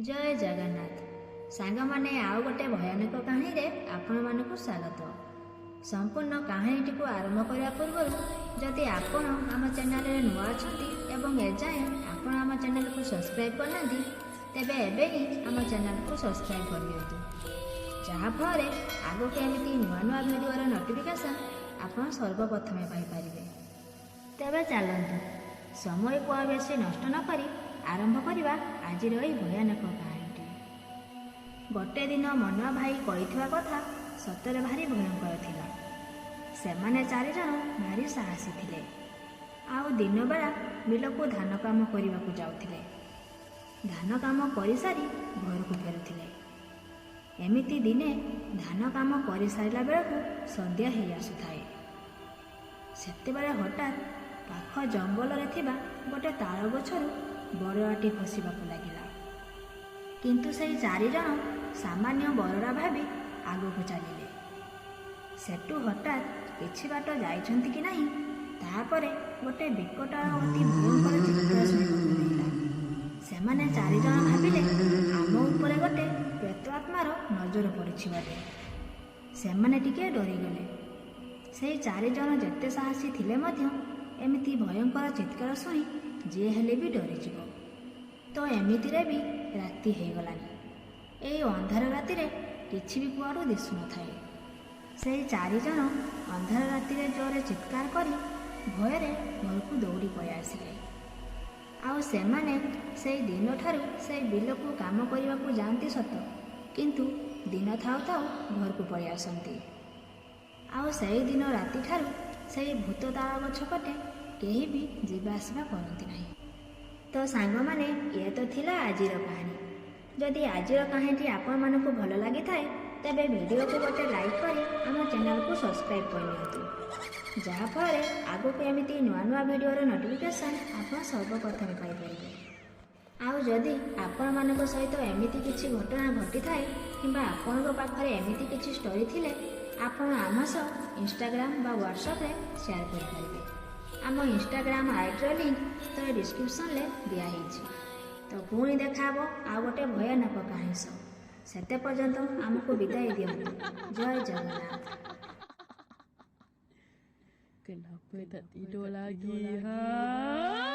जय जगन्नाथ सांग माने आउ गोटे भयानक कहानी रे आपण मानकु स्वागत। संपूर्ण कहानी टी आरंभ करने पूर्व जदि आपण आम चैनल रे नुआ अछंती एवं एजाए आपण आम चैनल को सब्सक्राइब करनांती तेबे एबे ही आम चैनल को सब्सक्राइब कर दियंतु जहा फळे आगो के एमिति नुआ नुआ वीडियो रो नोटिफिकेशन आपण सर्वप्रथमे पाई परिबे। तेबे चलंतु समय को बेसी नष्ट न करी आरंभ करवा आज भयानक कहानी। गोटे दिन मनुआ भाई कही कथा सतरे भारी भयंकर थिला। सेमाने चारि जण भारी साहसी थिले। आउ दिन बेला बिल को धान काम करने को जाउथिले। धान काम करि सारी घर को फेरुथिले। एमिति दिने धान काम करि सारिला बेलकु संध्या हेई आसुथाए। सेतेबेले हठात पाख जंगल रे थिबा गोटे ताଳ गछरु बरडाटी खसिबाकु लागिला। किंतु सेई चारि जण सामान्य बरडा भाबी आगकु चलिले। सेटु हठात किछि बाट जाइछंती कि नाही तापरे गोटे विकट अति भयंकर चित्कार सुनिबाकु मिलिला। सेमाने चारि जण भाबिले आम उपरे गोटे प्रेतात्मार नजर पड़िछि बोले। सेमाने टिके डरी गले। सेई चारि जण जेते साहसी थिले मध्य एमिति भयंकर चित्कार शुणी जे हेले भी डरी जीव। तो एमितिरे भी राति हो गलानी। एई अंधार राति रे किछि भी कुआडू दिसु न थाए। सेई चारि जण अंधार राति रे जोरे चित्कार करी भयरे घर को दौड़ी पळि आसिले। आउ सेमाने सेई दिन ठारू सेई बिल को काम करने को जाती सत किंतु दिन थाउ थाउ घर को पळि आसंती। आउ सेई दिन राति ठारू सेई भूत ताଳ गछ पटे केही भी जीवा आसवा करती नहीं। तो सांग माने ये तो थिला आजिर कहानी। जदि आजिर कहानी आपण मानकु भल लागि थाए तेबे वीडियो को गोटे लाइक करी आम चैनल को सब्सक्राइब कर नियंतु जहा फळे आगो को एमिति नुआ नुआ वीडियो रो नोटिफिकेशन आपण सर्वप्रथमे पाई परिबे। आउ जदि आपण मानक सहित एमिति किछि घटना घटी थाए किंबा आपणक पाखरे एमिति किछि स्टोरी थिले आपण आम सह इंस्टाग्राम बा व्हाट्सएप रे शेयर कर परिबे। आम इंस्टाग्राम आईडी लिंक तो डिस्क्रिप्शन ले दिया है। तो पुणी देखा आ गोटे भयानक कहानी सह सेते पर्यंत आमको विदाई दियंतु। जय Jagannath. Kenapa tak tidur lagi? Ha?